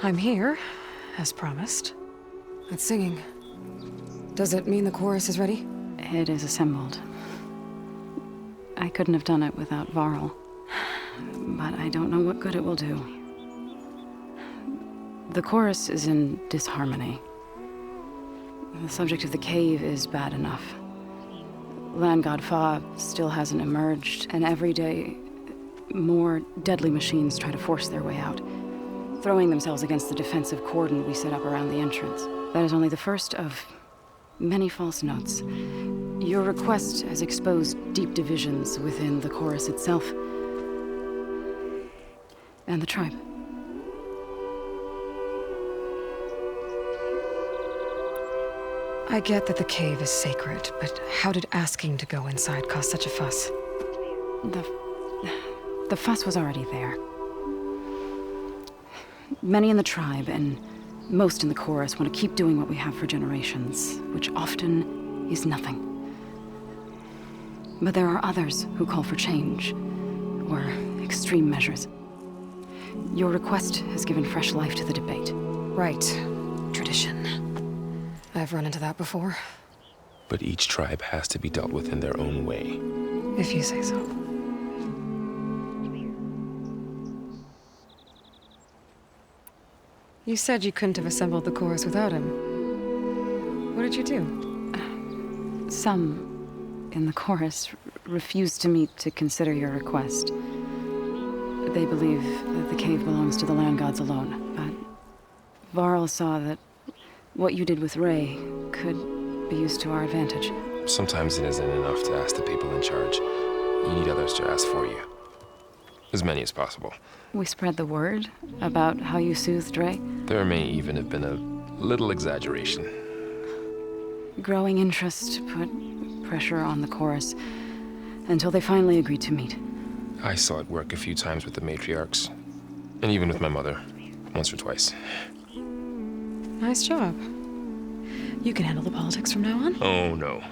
I'm here, as promised. It's singing. Does it mean the chorus is ready? It is assembled. I couldn't have done it without Varl. But I don't know what good it will do. The chorus is in disharmony. The subject of the cave is bad enough. Land God Fa still hasn't emerged, and every day, more deadly machines try to force their way out, throwing themselves against the defensive cordon we set up around the entrance. That is only the first of many false notes. Your request has exposed deep divisions within the chorus itself and the tribe. I get that the cave is sacred, but how did asking to go inside cause such a fuss? The fuss was already there. Many in the tribe, and most in the chorus, want to keep doing what we have for generations, which often is nothing. But there are others who call for change, or extreme measures. Your request has given fresh life to the debate. Right. Tradition. I've run into that before. But each tribe has to be dealt with in their own way. If you say so. You said you couldn't have assembled the chorus without him. What did you do? Some in the chorus refused to meet to consider your request. They believe that the cave belongs to the land gods alone, but Varl saw that what you did with Ray could be used to our advantage. Sometimes it isn't enough to ask the people in charge. You need others to ask for you. As many as possible. We spread the word about how you soothed Ray. There may even have been a little exaggeration. Growing interest put pressure on the chorus until they finally agreed to meet. I saw it work a few times with the matriarchs. And even with my mother. Once or twice. Nice job. You can handle the politics from now on? Oh, no.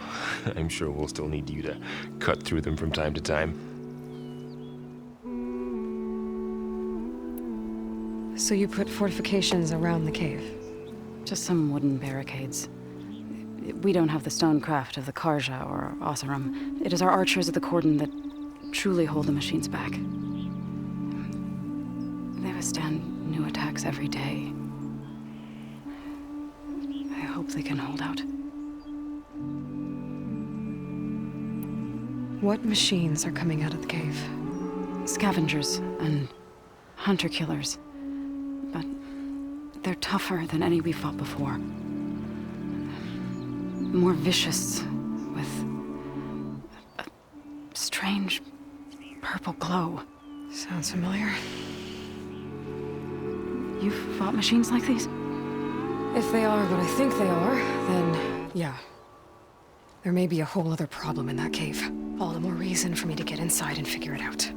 I'm sure we'll still need you to cut through them from time to time. So you put fortifications around the cave? Just some wooden barricades. We don't have the stonecraft of the Karja or Oseram. It is our archers at the cordon that truly hold the machines back. They withstand new attacks every day. I hope they can hold out. What machines are coming out of the cave? Scavengers and hunter-killers. But they're tougher than any we fought before. More vicious, with a strange purple glow. Sounds familiar. You've fought machines like these? If they are what I think they are, then yeah. There may be a whole other problem in that cave. All the more reason for me to get inside and figure it out.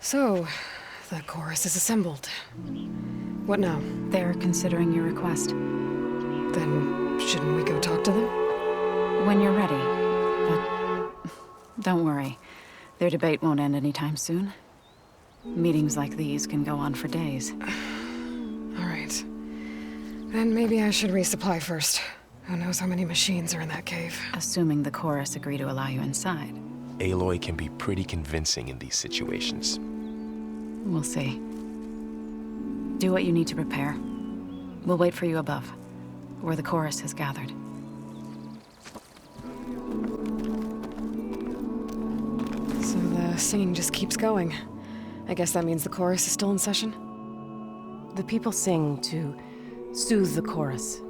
So, the chorus is assembled. What now? They're considering your request. Then, shouldn't we go talk to them? When you're ready. But don't worry. Their debate won't end anytime soon. Meetings like these can go on for days. All right. Then maybe I should resupply first. Who knows how many machines are in that cave? Assuming the chorus agree to allow you inside. Aloy can be pretty convincing in these situations. We'll see. Do what you need to prepare. We'll wait for you above, where the chorus has gathered. So the singing just keeps going. I guess that means the chorus is still in session? The people sing to soothe the chorus,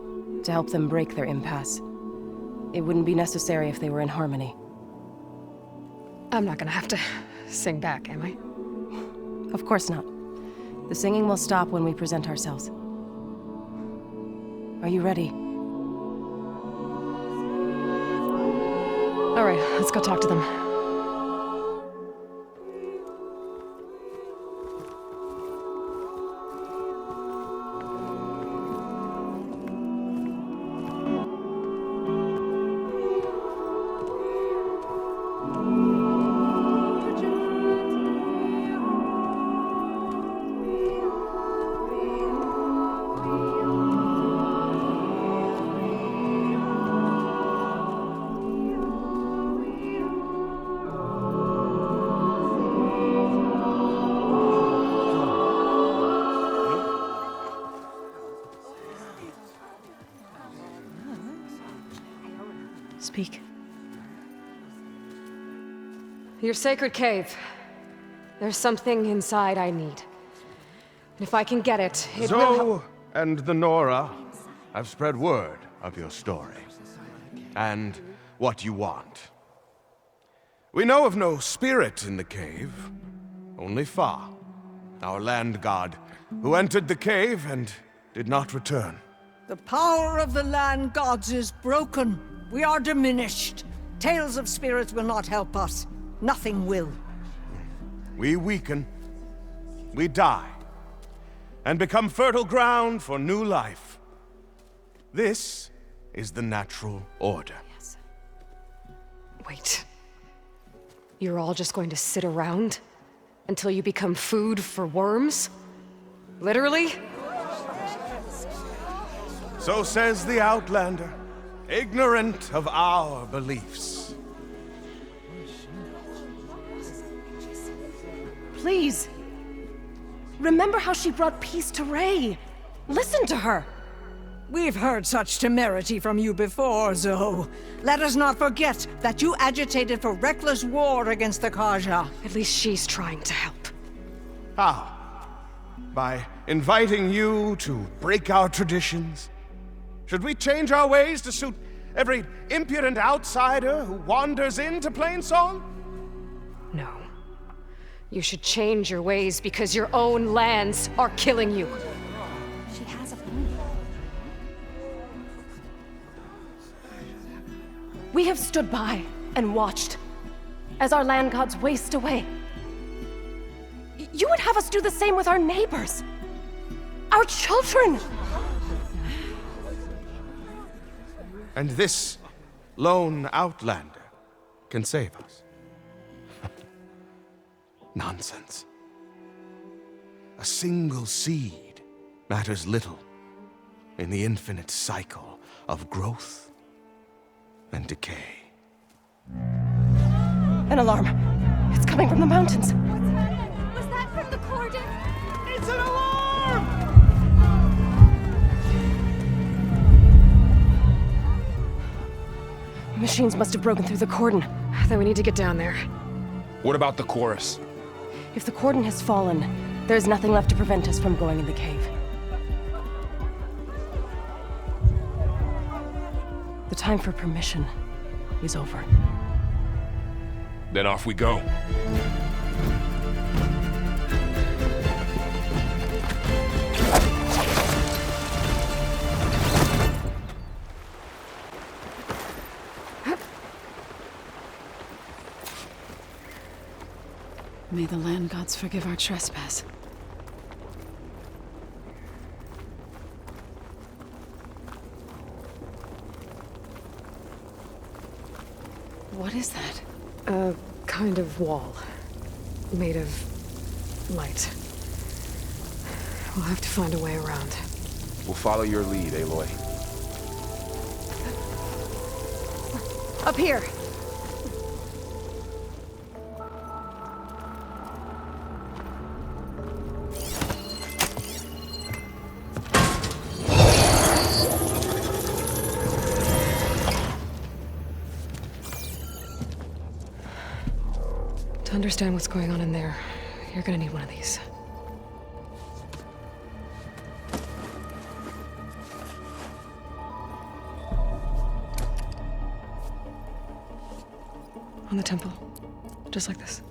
to help them break their impasse. It wouldn't be necessary if they were in harmony. I'm not gonna have to sing back, am I? Of course not. The singing will stop when we present ourselves. Are you ready? All right, let's go talk to them. Speak. Your sacred cave. There's something inside I need. And if I can get it, it will help. Zoe and the Nora have spread word of your story. And what you want. We know of no spirit in the cave. Only Fa, our land god, who entered the cave and did not return. The power of the land gods is broken. We are diminished. Tales of spirits will not help us. Nothing will. We weaken. We die. And become fertile ground for new life. This is the natural order. Wait. You're all just going to sit around until you become food for worms? Literally? So says the Outlander, ignorant of our beliefs. Please. Remember how she brought peace to Ray. Listen to her. We've heard such temerity from you before, Zoe. Let us not forget that you agitated for reckless war against the Kaja. At least she's trying to help. How? By inviting you to break our traditions? Should we change our ways to suit every impudent outsider who wanders into Plainsong? No. You should change your ways because your own lands are killing you. She has a point. We have stood by and watched as our land gods waste away. You would have us do the same with our neighbors, our children. And this lone Outlander can save us. Nonsense. A single seed matters little in the infinite cycle of growth and decay. An alarm. It's coming from the mountains. Was that from the cordon? It's an alarm! Machines must have broken through the cordon. Then we need to get down there. What about the chorus? If the cordon has fallen, there's nothing left to prevent us from going in the cave. The time for permission is over. Then off we go. May the land gods forgive our trespass. What is that? A kind of wall. Made of light. We'll have to find a way around. We'll follow your lead, Aloy. Up here! To understand what's going on in there, you're gonna need one of these. On the temple. Just like this.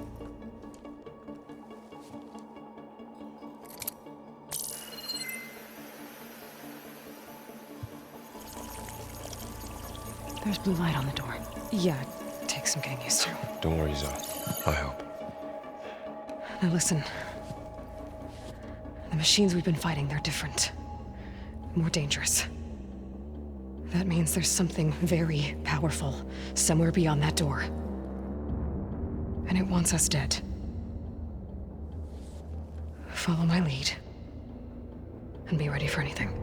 There's blue light on the door. Yeah, it takes some getting used to. Don't worry, Zoe. I'll help. Now listen. The machines we've been fighting, they're different. More dangerous. That means there's something very powerful somewhere beyond that door. And it wants us dead. Follow my lead. And be ready for anything.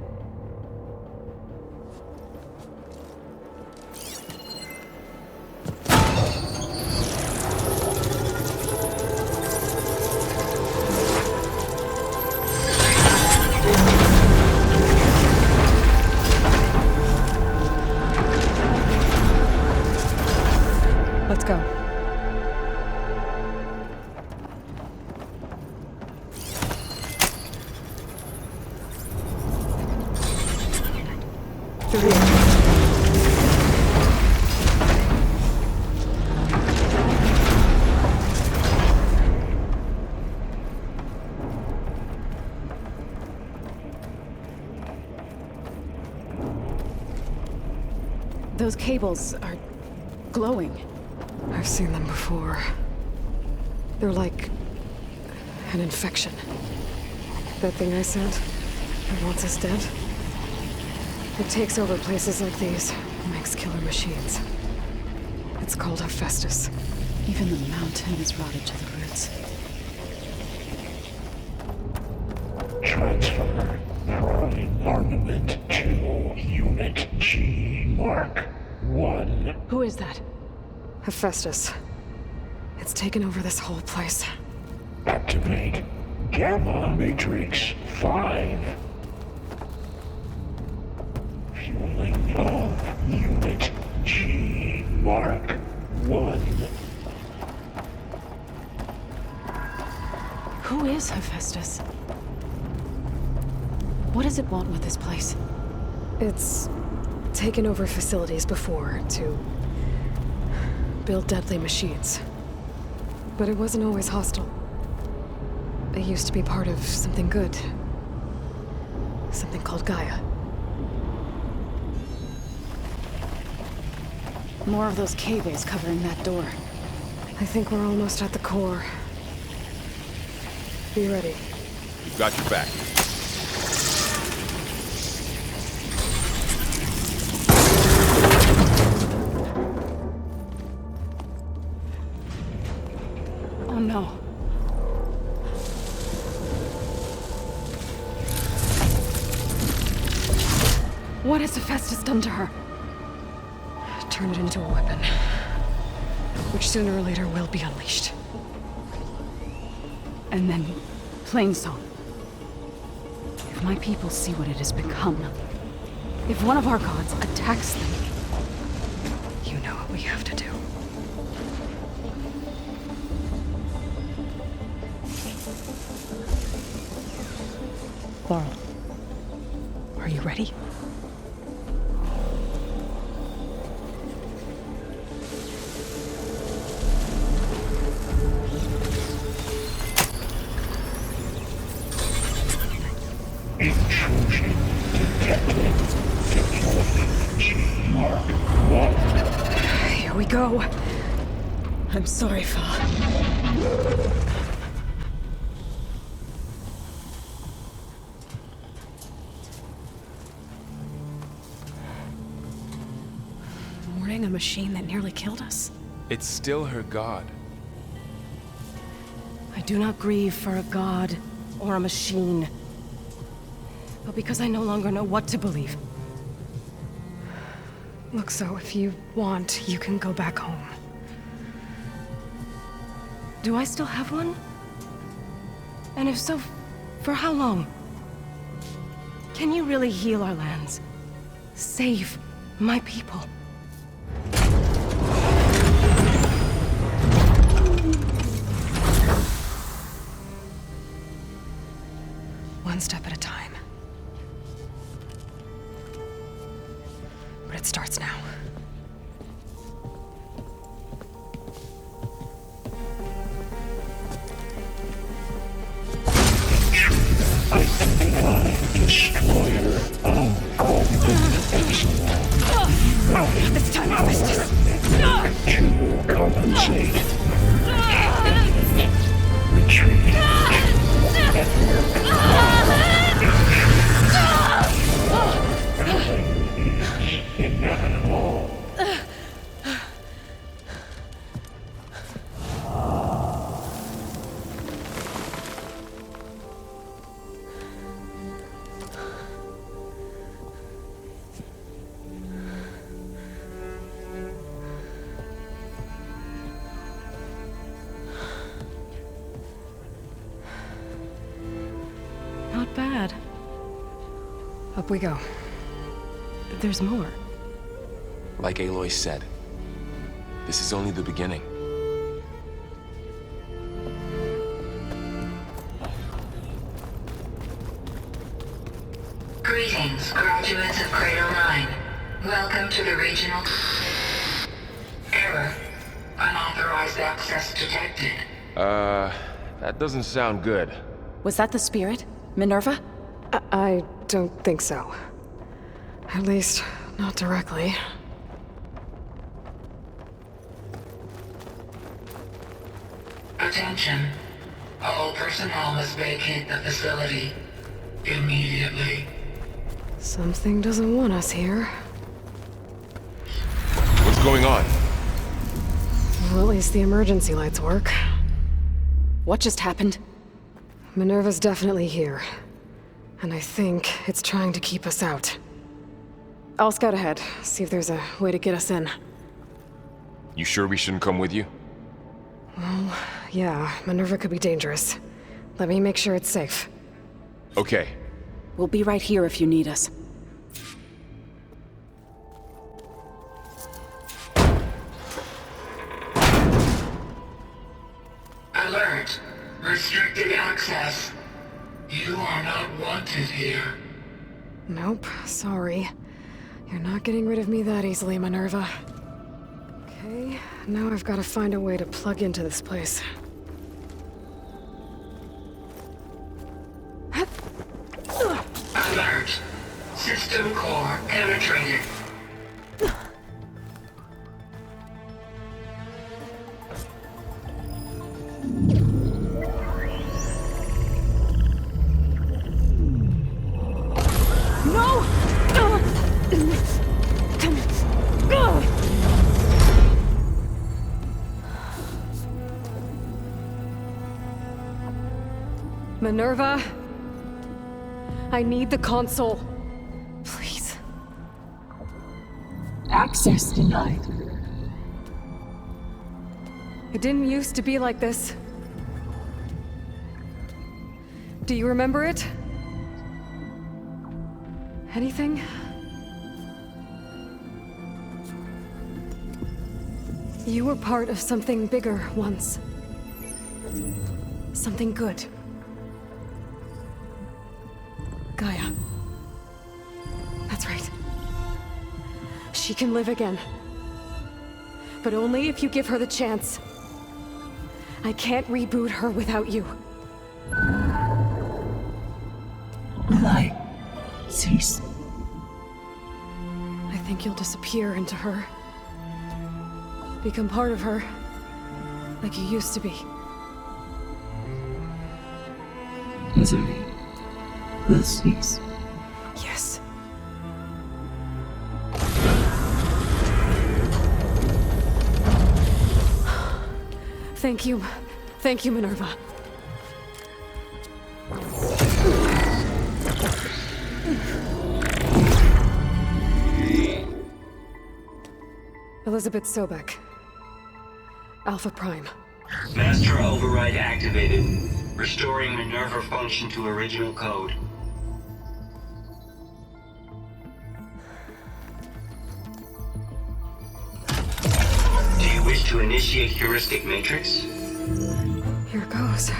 Let's go. Those cables are glowing. I've seen them before. They're like an infection. That thing I sent that wants us dead. It takes over places like these, makes killer machines. It's called Hephaestus. Even the mountain is rotted to the roots. Transfer from armament to Unit G Mark 1. Who is that? Hephaestus. It's taken over this whole place. Activate Gamma Matrix 5. Fueling of Unit G Mark 1. Who is Hephaestus? What does it want with this place? It's taken over facilities before to build deadly machines. But it wasn't always hostile. It used to be part of something good. Something called Gaia. More of those cables covering that door. I think we're almost at the core. Be ready. We've got your back. Oh no. What has Hephaestus done to her? Turn it into a weapon. Which sooner or later will be unleashed. And then, Plainsong. If my people see what it has become, if one of our gods attacks them, You know what we have to do. Laurel, are you ready? Intrusion detected. Deploying G Mark 1. Here we go. I'm sorry, Fa. Mourning a machine that nearly killed us? It's still her god. I do not grieve for a god or a machine, but because I no longer know what to believe. Look, so if you want, you can go back home. Do I still have one? And if so, for how long? Can you really heal our lands? Save my people? One step at a time. But it starts now. Destroyer of Golden Epsilon. This time, Hephaestus! To compensate. Retreat. Inevitable. Not bad. Up we go. There's more. Like Aloy said, This is only the beginning. Greetings, graduates of Cradle 9. Welcome to the regional... Error. Unauthorized access detected. That doesn't sound good. Was that the spirit? Minerva? I don't think so. At least, not directly. Attention. All personnel must vacate the facility. Immediately. Something doesn't want us here. What's going on? Well, at least the emergency lights work. What just happened? Minerva's definitely here. And I think it's trying to keep us out. I'll scout ahead, see if there's a way to get us in. You sure we shouldn't come with you? Well, yeah, Minerva could be dangerous. Let me make sure it's safe. Okay. We'll be right here if you need us. Alert. Restricted access. You are not wanted here. Nope, sorry. You're not getting rid of me that easily, Minerva. Okay, now I've got to find a way to plug into this place. Alert. System core penetrated. Minerva? I need the console. Please. Access denied. It didn't used to be like this. Do you remember it? Anything? You were part of something bigger once. Something good. Gaia. That's right. She can live again. But only if you give her the chance. I can't reboot her without you. Aloy, cease. I think you'll disappear into her. Become part of her. Like you used to be. Misery will cease. Yes. Thank you. Thank you, Minerva. Elizabeth Sobek. Alpha Prime. Master override activated. Restoring Minerva function to original code. Do you wish to initiate heuristic matrix? Here goes.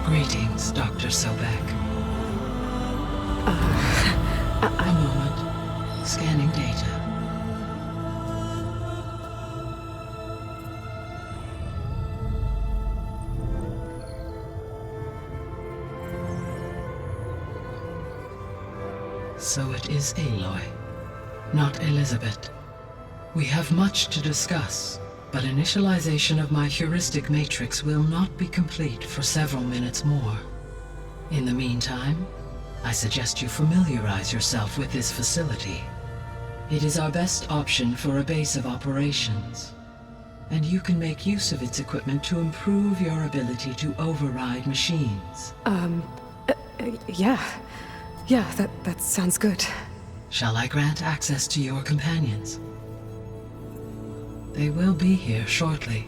Greetings, Dr. Sobek. A moment. Scanning data. So it is Aloy, not Elizabeth. We have much to discuss, but initialization of my heuristic matrix will not be complete for several minutes more. In the meantime, I suggest you familiarize yourself with this facility. It is our best option for a base of operations. and you can make use of its equipment to improve your ability to override machines. Yeah. Yeah, that sounds good. Shall I grant access to your companions? They will be here shortly.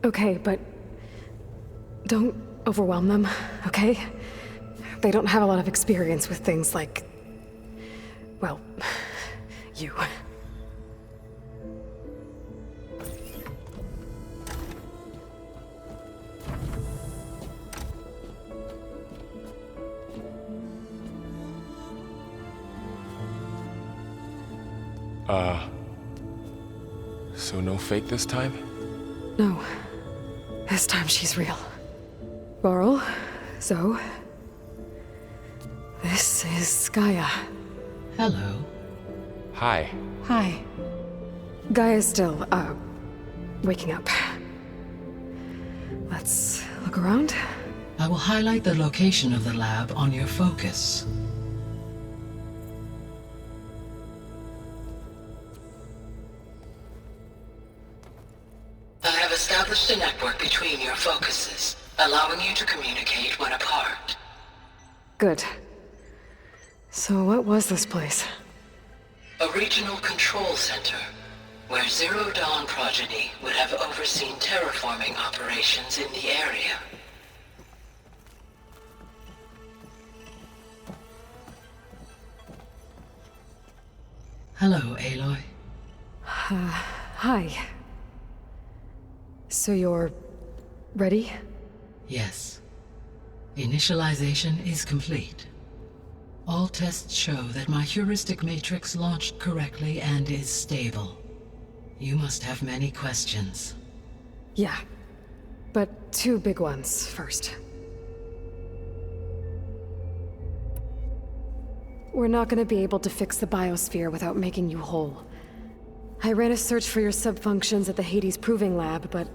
Okay, but don't overwhelm them, okay? They don't have a lot of experience with things like, well, you. So no fake this time? No. This time she's real. Varl, Zoe. This is Gaia. Hello. Hi. Hi. Gaia's still, waking up. Let's look around. I will highlight the location of the lab on your focus. I have established a network between your focuses, allowing you to communicate when apart. Good. So what was this place? A regional control center, where Zero Dawn progeny would have overseen terraforming operations in the area. Hello, Aloy. Hi. So you're ready? Yes. Initialization is complete. All tests show that my heuristic matrix launched correctly and is stable. You must have many questions. Yeah. But two big ones first. We're not gonna be able to fix the biosphere without making you whole. I ran a search for your subfunctions at the Hades Proving Lab, but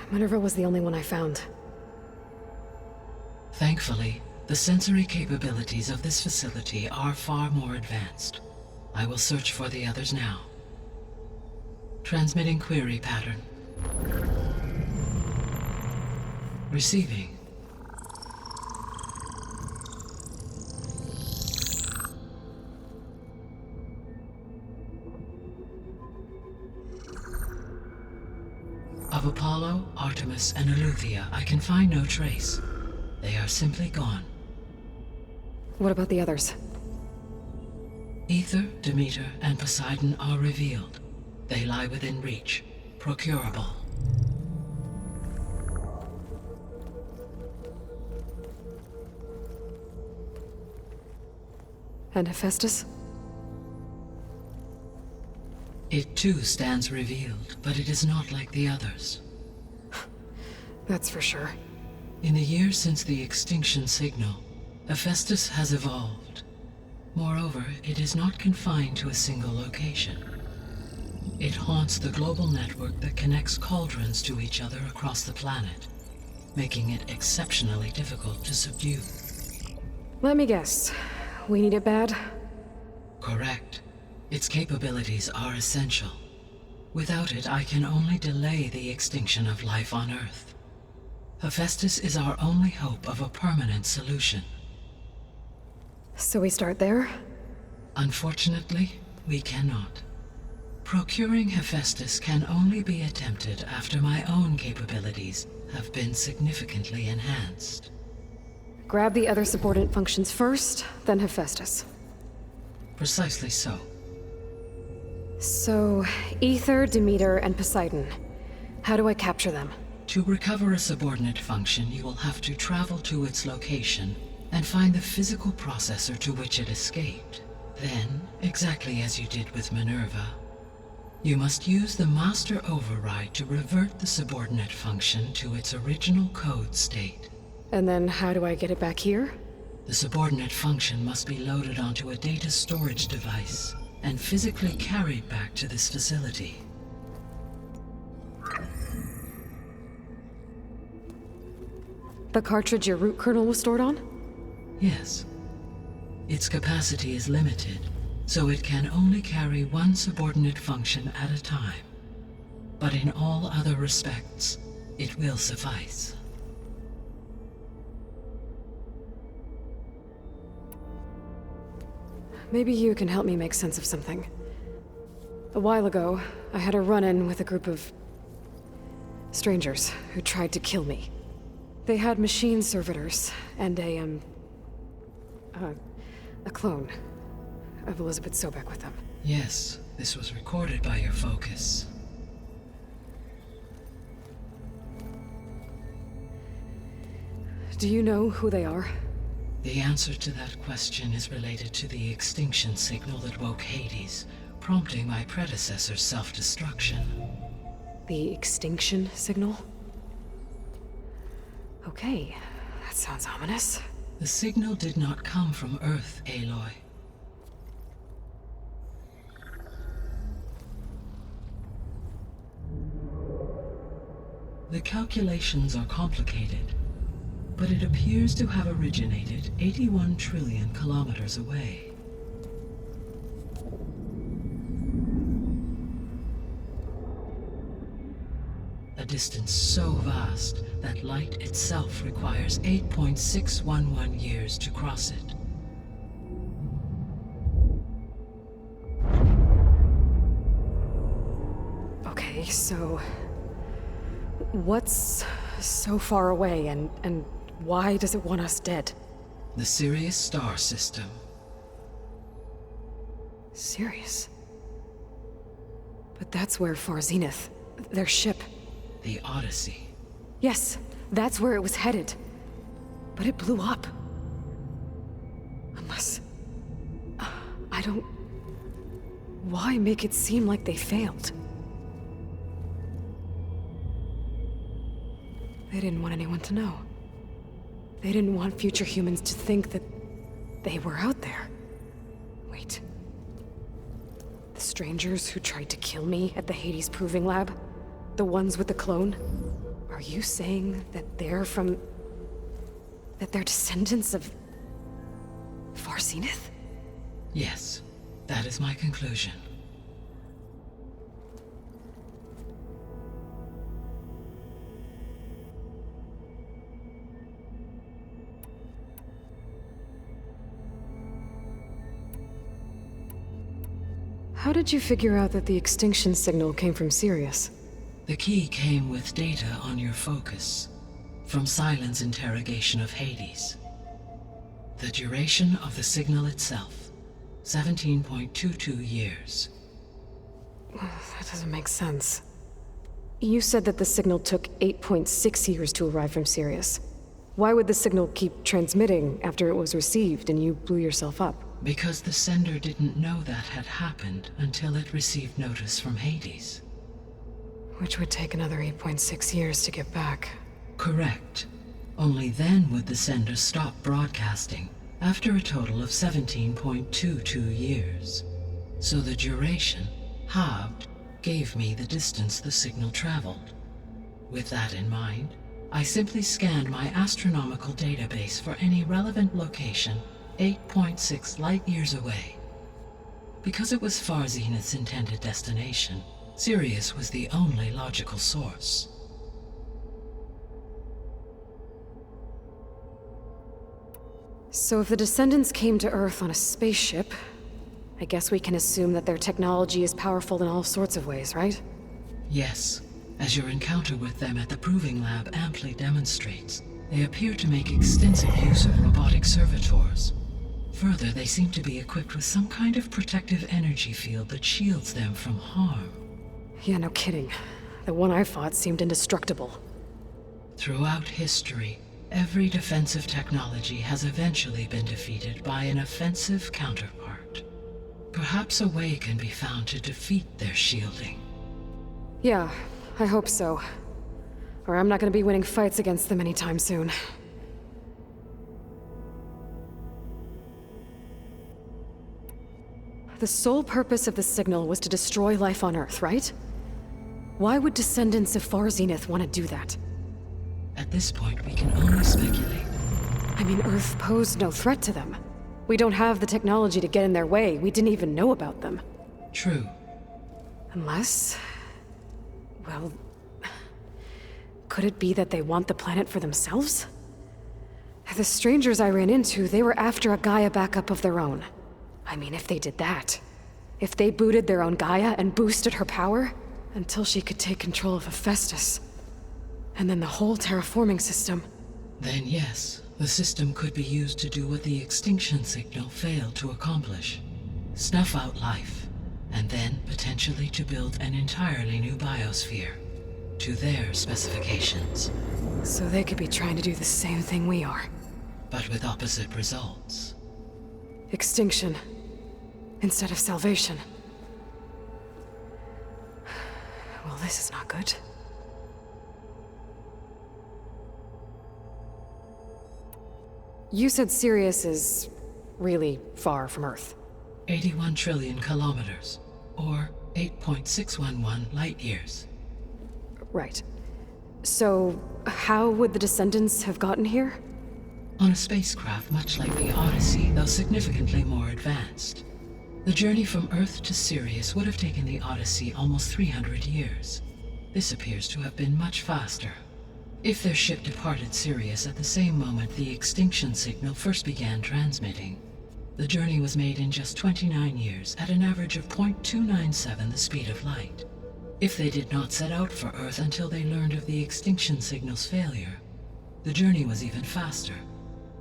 Minerva was the only one I found. Thankfully, the sensory capabilities of this facility are far more advanced. I will search for the others now. Transmitting query pattern. Receiving. Of Apollo, Artemis, and Eleuthia, I can find no trace. They are simply gone. What about the others? Ether, Demeter, and Poseidon are revealed. They lie within reach, procurable. And Hephaestus? It too stands revealed, but it is not like the others. That's for sure. In the years since the extinction signal, Hephaestus has evolved. Moreover, it is not confined to a single location. It haunts the global network that connects cauldrons to each other across the planet, making it exceptionally difficult to subdue. Let me guess. We need it bad? Correct. Its capabilities are essential. Without it, I can only delay the extinction of life on Earth. Hephaestus is our only hope of a permanent solution. So we start there? Unfortunately, we cannot. Procuring Hephaestus can only be attempted after my own capabilities have been significantly enhanced. Grab the other subordinate functions first, then Hephaestus. Precisely so. So, Ether, Demeter, and Poseidon. How do I capture them? To recover a subordinate function, you will have to travel to its location and find the physical processor to which it escaped. Then, exactly as you did with Minerva, you must use the master override to revert the subordinate function to its original code state. And then how do I get it back here? The subordinate function must be loaded onto a data storage device and physically carried back to this facility. The cartridge your root kernel was stored on? Yes. Its capacity is limited, so it can only carry one subordinate function at a time. But in all other respects, it will suffice. Maybe you can help me make sense of something. A while ago, I had a run-in with a group of strangers who tried to kill me. They had machine servitors and a clone of Elizabeth Sobek with them. Yes, this was recorded by your focus. Do you know who they are? The answer to that question is related to the extinction signal that woke Hades, prompting my predecessor's self-destruction. The extinction signal? Okay, that sounds ominous. The signal did not come from Earth, Aloy. The calculations are complicated, but it appears to have originated 81 trillion kilometers away. A distance so vast that light itself requires 8.611 years to cross it. Okay, so what's so far away and why does it want us dead? The Sirius star system. Sirius? But that's where Far Zenith, their ship. The Odyssey. Yes, that's where it was headed. But it blew up. Unless... I don't... Why make it seem like they failed? They didn't want anyone to know. They didn't want future humans to think that they were out there. Wait. The strangers who tried to kill me at the Hades Proving Lab? The ones with the clone? Are you saying that they're from... that they're descendants of... Far Zenith? Yes, that is my conclusion. How did you figure out that the extinction signal came from Sirius? The key came with data on your focus, from Silen's interrogation of Hades. The duration of the signal itself, 17.22 years. That doesn't make sense. You said that the signal took 8.6 years to arrive from Sirius. Why would the signal keep transmitting after it was received and you blew yourself up? Because the sender didn't know that had happened until it received notice from Hades. Which would take another 8.6 years to get back. Correct. Only then would the sender stop broadcasting, after a total of 17.22 years. So the duration, halved, gave me the distance the signal traveled. With that in mind, I simply scanned my astronomical database for any relevant location 8.6 light-years away. Because it was Far Zenith's intended destination, Sirius was the only logical source. So if the descendants came to Earth on a spaceship, I guess we can assume that their technology is powerful in all sorts of ways, right? Yes, as your encounter with them at the Proving Lab amply demonstrates, they appear to make extensive use of robotic servitors. Further, they seem to be equipped with some kind of protective energy field that shields them from harm. Yeah, no kidding. The one I fought seemed indestructible. Throughout history, every defensive technology has eventually been defeated by an offensive counterpart. Perhaps a way can be found to defeat their shielding. Yeah, I hope so. Or I'm not gonna be winning fights against them anytime soon. The sole purpose of the signal was to destroy life on Earth, right? Why would descendants of Far Zenith want to do that? At this point, we can only speculate. I mean, Earth posed no threat to them. We don't have the technology to get in their way. We didn't even know about them. True. Unless... well... could it be that they want the planet for themselves? The strangers I ran into, they were after a Gaia backup of their own. I mean, if they did that... if they booted their own Gaia and boosted her power, until she could take control of Hephaestus. And then the whole terraforming system. Then yes, the system could be used to do what the extinction signal failed to accomplish. Snuff out life, and then potentially to build an entirely new biosphere, to their specifications. So they could be trying to do the same thing we are. But with opposite results. Extinction, instead of salvation. Well, this is not good. You said Sirius is really far from Earth. 81 trillion kilometers, or 8.611 light years. Right. So, how would the descendants have gotten here? On a spacecraft much like the Odyssey, though significantly more advanced. The journey from Earth to Sirius would have taken the Odyssey almost 300 years. This appears to have been much faster. If their ship departed Sirius at the same moment the extinction signal first began transmitting, the journey was made in just 29 years at an average of 0.297 the speed of light. If they did not set out for Earth until they learned of the extinction signal's failure, the journey was even faster,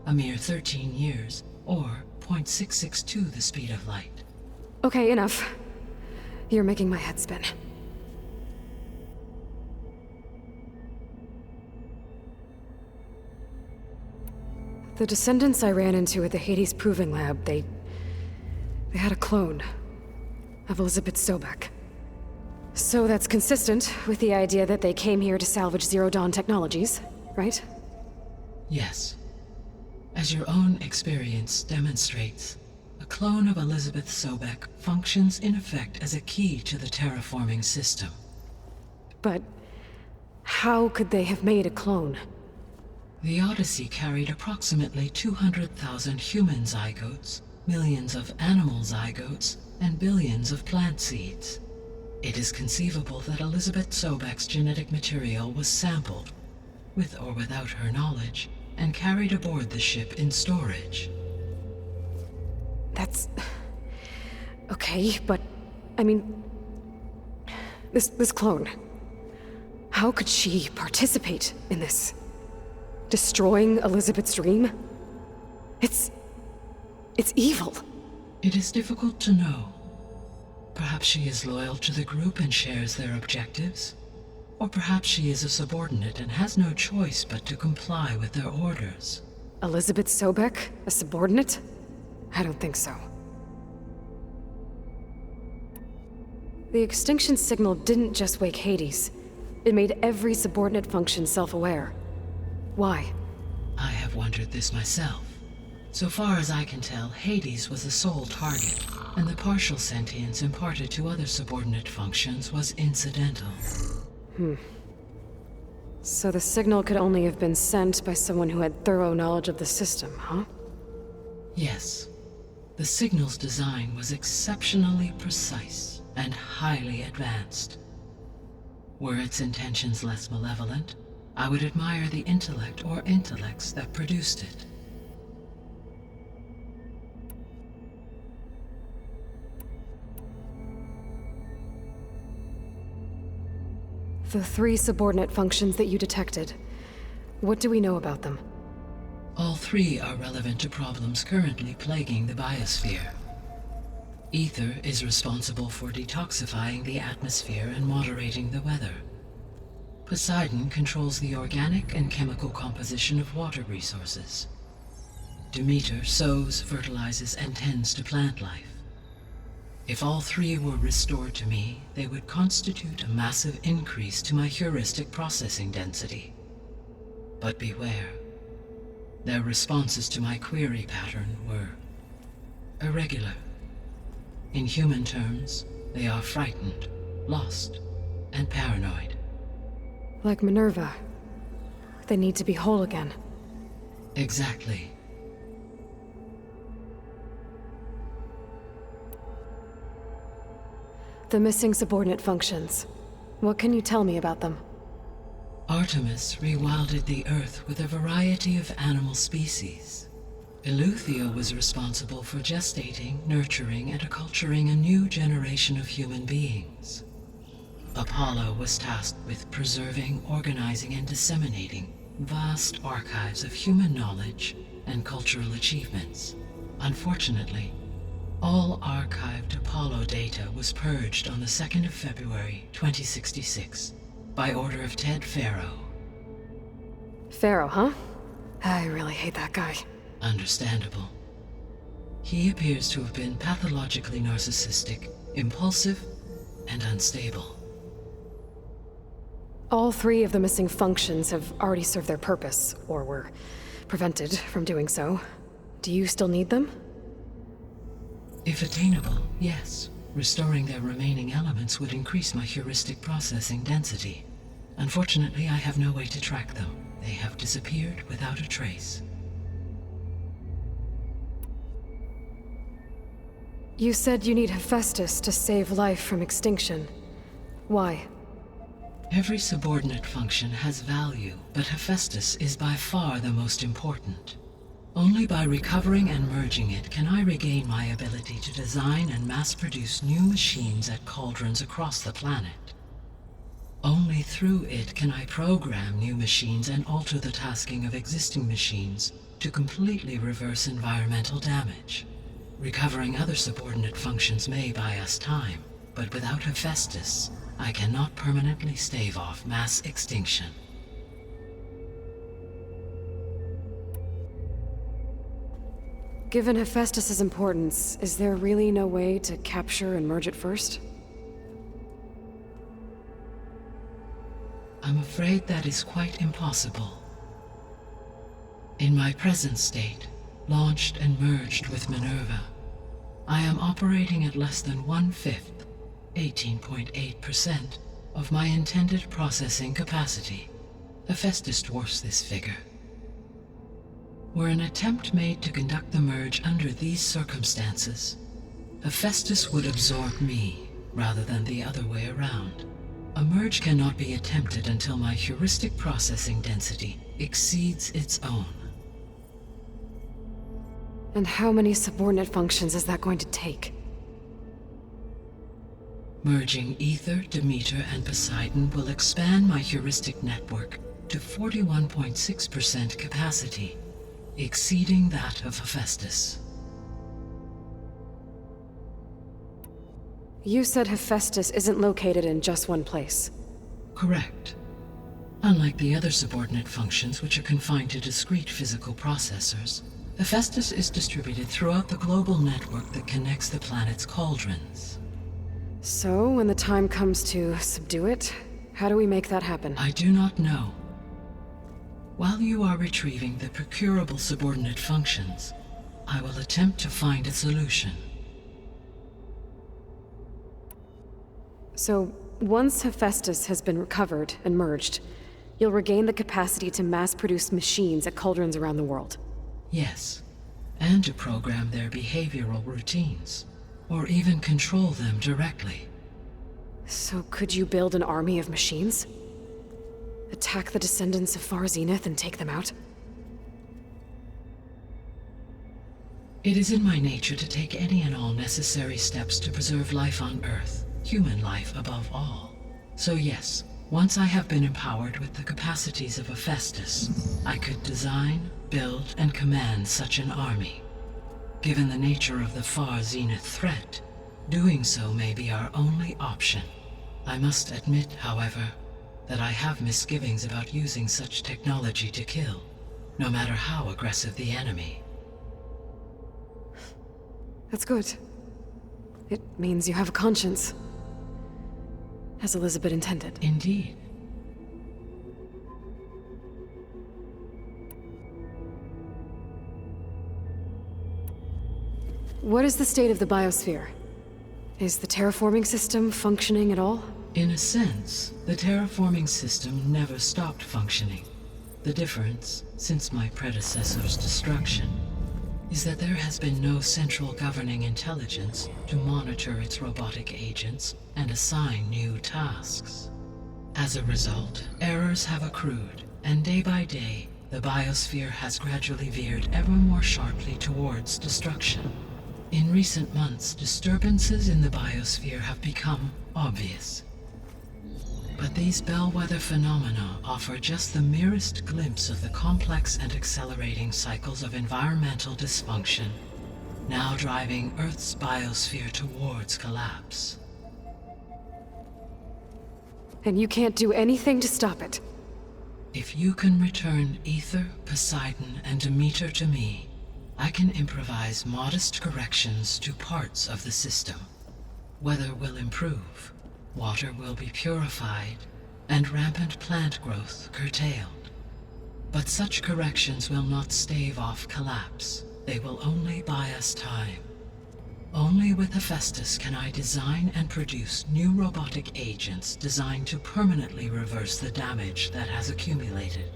a mere 13 years, or 0.662 the speed of light. Okay, enough. You're making my head spin. The descendants I ran into at the Hades Proving Lab, they had a clone of Elizabeth Sobek. So that's consistent with the idea that they came here to salvage Zero Dawn technologies, right? Yes. As your own experience demonstrates, a clone of Elizabeth Sobek functions in effect as a key to the terraforming system. But how could they have made a clone? The Odyssey carried approximately 200,000 human zygotes, millions of animal zygotes, and billions of plant seeds. It is conceivable that Elizabeth Sobek's genetic material was sampled, with or without her knowledge, and carried aboard the ship in storage. That's... okay, but... I mean... This clone... how could she participate in this? Destroying Elizabeth's dream? It's evil. It is difficult to know. Perhaps she is loyal to the group and shares their objectives. Or perhaps she is a subordinate and has no choice but to comply with their orders. Elizabeth Sobek? A subordinate? I don't think so. The extinction signal didn't just wake Hades. It made every subordinate function self-aware. Why? I have wondered this myself. So far as I can tell, Hades was the sole target, and the partial sentience imparted to other subordinate functions was incidental. So the signal could only have been sent by someone who had thorough knowledge of the system, huh? Yes. The signal's design was exceptionally precise and highly advanced. Were its intentions less malevolent, I would admire the intellect or intellects that produced it. The 3 subordinate functions that you detected, what do we know about them? All 3 are relevant to problems currently plaguing the biosphere. Ether is responsible for detoxifying the atmosphere and moderating the weather. Poseidon controls the organic and chemical composition of water resources. Demeter sows, fertilizes, and tends to plant life. If all 3 were restored to me, they would constitute a massive increase to my heuristic processing density. But beware. Their responses to my query pattern were irregular. In human terms, they are frightened, lost, and paranoid. Like Minerva. They need to be whole again. Exactly. The missing subordinate functions. What can you tell me about them? Artemis rewilded the Earth with a variety of animal species. Eleuthia was responsible for gestating, nurturing, and acculturating a new generation of human beings. Apollo was tasked with preserving, organizing, and disseminating vast archives of human knowledge and cultural achievements. Unfortunately, all archived Apollo data was purged on the 2nd of February, 2066, by order of Ted Faro. Pharaoh, huh? I really hate that guy. Understandable. He appears to have been pathologically narcissistic, impulsive, and unstable. All 3 of the missing functions have already served their purpose, or were prevented from doing so. Do you still need them? If attainable, yes. Restoring their remaining elements would increase my heuristic processing density. Unfortunately, I have no way to track them. They have disappeared without a trace. You said you need Hephaestus to save life from extinction. Why? Every subordinate function has value, but Hephaestus is by far the most important. Only by recovering and merging it can I regain my ability to design and mass-produce new machines at cauldrons across the planet. Only through it can I program new machines and alter the tasking of existing machines to completely reverse environmental damage. Recovering other subordinate functions may buy us time, but without Hephaestus, I cannot permanently stave off mass extinction. Given Hephaestus's importance, is there really no way to capture and merge it first? I'm afraid that is quite impossible. In my present state, launched and merged with Minerva, I am operating at less than 1/5, 18.8%, of my intended processing capacity. Hephaestus dwarfs this figure. Were an attempt made to conduct the merge under these circumstances, Hephaestus would absorb me, rather than the other way around. A merge cannot be attempted until my heuristic processing density exceeds its own. And how many subordinate functions is that going to take? Merging Ether, Demeter, and Poseidon will expand my heuristic network to 41.6% capacity, exceeding that of Hephaestus. You said Hephaestus isn't located in just one place. Correct. Unlike the other subordinate functions, which are confined to discrete physical processors, Hephaestus is distributed throughout the global network that connects the planet's cauldrons. So, when the time comes to subdue it, how do we make that happen? I do not know. While you are retrieving the procurable subordinate functions, I will attempt to find a solution. So, once Hephaestus has been recovered and merged, you'll regain the capacity to mass-produce machines at cauldrons around the world. Yes, and to program their behavioral routines, or even control them directly. So could you build an army of machines? Attack the descendants of Far Zenith and take them out? It is in my nature to take any and all necessary steps to preserve life on Earth, human life above all. So yes, once I have been empowered with the capacities of Hephaestus, I could design, build, and command such an army. Given the nature of the Far Zenith threat, doing so may be our only option. I must admit, however, that I have misgivings about using such technology to kill, no matter how aggressive the enemy. That's good. It means you have a conscience. As Elizabeth intended. Indeed. What is the state of the biosphere? Is the terraforming system functioning at all? In a sense, the terraforming system never stopped functioning. The difference, since my predecessor's destruction, is that there has been no central governing intelligence to monitor its robotic agents and assign new tasks. As a result, errors have accrued, and day by day, the biosphere has gradually veered ever more sharply towards destruction. In recent months, disturbances in the biosphere have become obvious. But these bellwether phenomena offer just the merest glimpse of the complex and accelerating cycles of environmental dysfunction, now driving Earth's biosphere towards collapse. And you can't do anything to stop it? If you can return Ether, Poseidon, and Demeter to me, I can improvise modest corrections to parts of the system. Weather will improve, water will be purified, and rampant plant growth curtailed. But such corrections will not stave off collapse. They will only buy us time. Only with Hephaestus can I design and produce new robotic agents designed to permanently reverse the damage that has accumulated.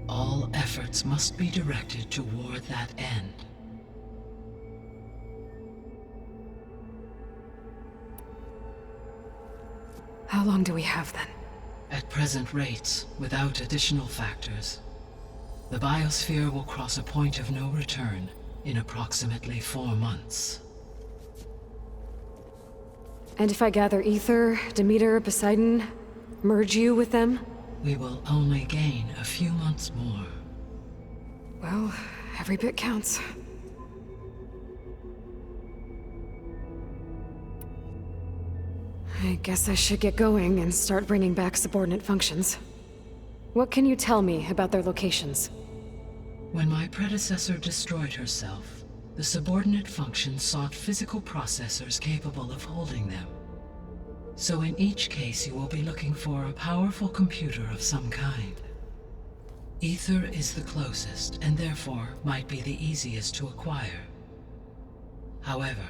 All efforts must be directed toward that end. How long do we have then? At present rates, without additional factors, the biosphere will cross a point of no return in approximately 4 months. And if I gather Ether, Demeter, Poseidon, merge you with them? We will only gain a few months more. Well, every bit counts. I guess I should get going and start bringing back subordinate functions. What can you tell me about their locations? When my predecessor destroyed herself, the subordinate functions sought physical processors capable of holding them. So in each case you will be looking for a powerful computer of some kind. Ether is the closest, and therefore might be the easiest to acquire. However,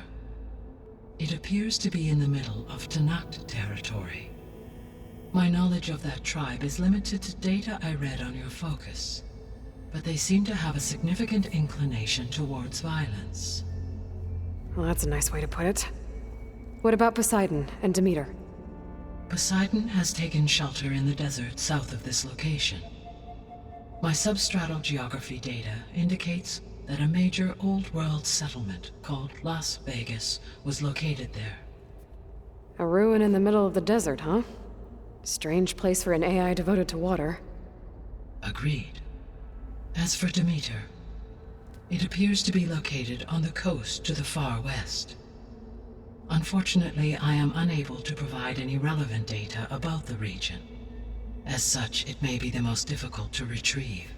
it appears to be in the middle of Tanakh territory. My knowledge of that tribe is limited to data I read on your focus, but they seem to have a significant inclination towards violence. Well, that's a nice way to put it. What about Poseidon and Demeter? Poseidon has taken shelter in the desert south of this location. My substratal geography data indicates that a major old-world settlement called Las Vegas was located there. A ruin in the middle of the desert, huh? Strange place for an AI devoted to water. Agreed. As for Demeter, it appears to be located on the coast to the far west. Unfortunately, I am unable to provide any relevant data about the region. As such, it may be the most difficult to retrieve.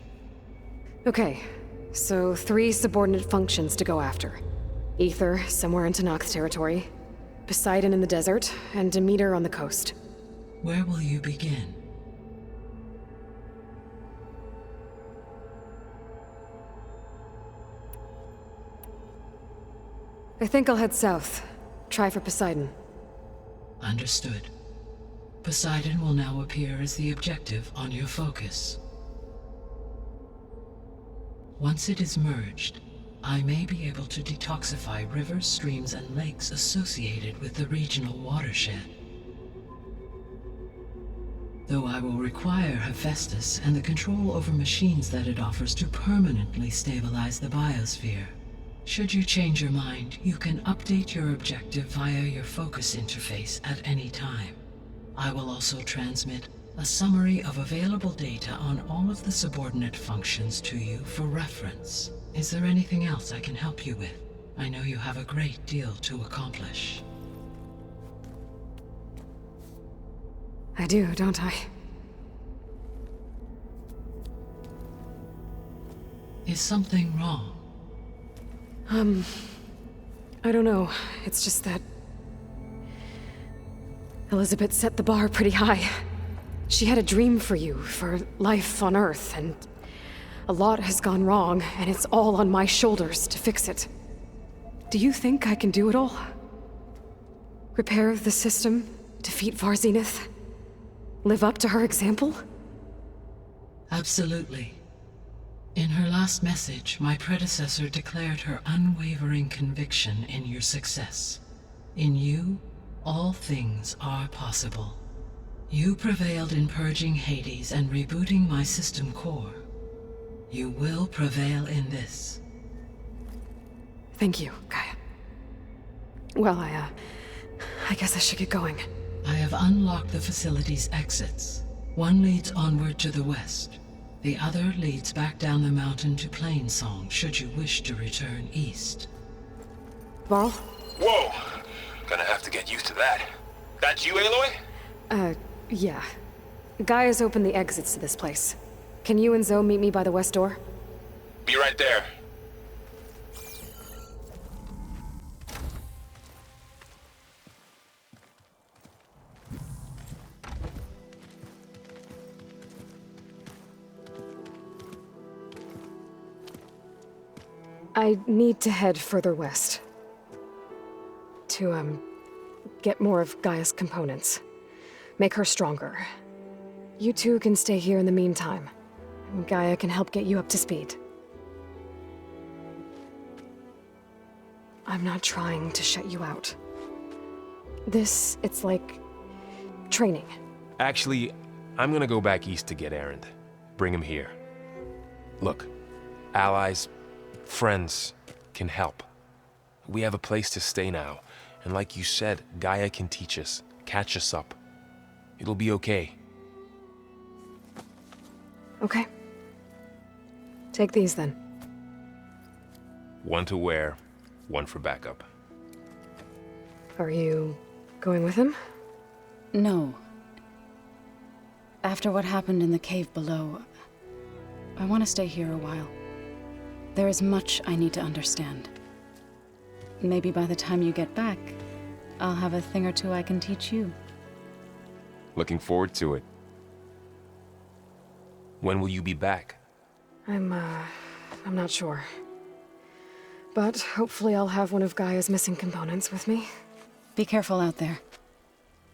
Okay, so 3 subordinate functions to go after. Ether, somewhere in Tanakh territory, Poseidon in the desert, and Demeter on the coast. Where will you begin? I think I'll head south. Try for Poseidon. Understood. Poseidon will now appear as the objective on your focus. Once it is merged, I may be able to detoxify rivers, streams, and lakes associated with the regional watershed. Though I will require Hephaestus and the control over machines that it offers to permanently stabilize the biosphere. Should you change your mind, you can update your objective via your focus interface at any time. I will also transmit a summary of available data on all of the subordinate functions to you for reference. Is there anything else I can help you with? I know you have a great deal to accomplish. I do, don't I? Is something wrong? I don't know. It's just that Elizabeth set the bar pretty high. She had a dream for you, for life on Earth, and a lot has gone wrong, and it's all on my shoulders to fix it. Do you think I can do it all? Repair the system, defeat Varzenith, live up to her example? Absolutely. In her last message, my predecessor declared her unwavering conviction in your success. In you, all things are possible. You prevailed in purging Hades and rebooting my system core. You will prevail in this. Thank you, Gaia. Well, I guess I should get going. I have unlocked the facility's exits. One leads onward to the west. The other leads back down the mountain to Plainsong, should you wish to return east. Varl? Whoa! Gonna have to get used to that. That's you, Aloy? Yeah. Gaia's opened the exits to this place. Can you and Zoe meet me by the west door? Be right there. I need to head further west. To, get more of Gaia's components. Make her stronger. You two can stay here in the meantime. Gaia can help get you up to speed. I'm not trying to shut you out. It's like training. Actually, I'm gonna go back east to get Erend. Bring him here. Look, allies, friends can help. We have a place to stay now, and like you said, Gaia can teach us, catch us up. It'll be okay. Okay. Take these then. One to wear, one for backup. Are you going with him? No. After what happened in the cave below, I want to stay here a while. There is much I need to understand. Maybe by the time you get back, I'll have a thing or two I can teach you. Looking forward to it. When will you be back? I'm not sure. But hopefully I'll have one of Gaia's missing components with me. Be careful out there.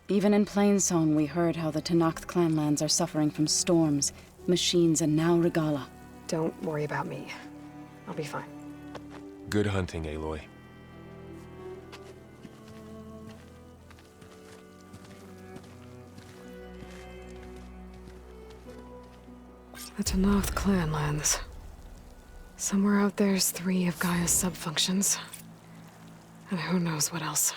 Even in Plainsong, we heard how the Tenakth clanlands are suffering from storms, machines, and now Regala. Don't worry about me. I'll be fine. Good hunting, Aloy. The Tenakth clanlands. Somewhere out there's 3 of Gaia's sub-functions. And who knows what else.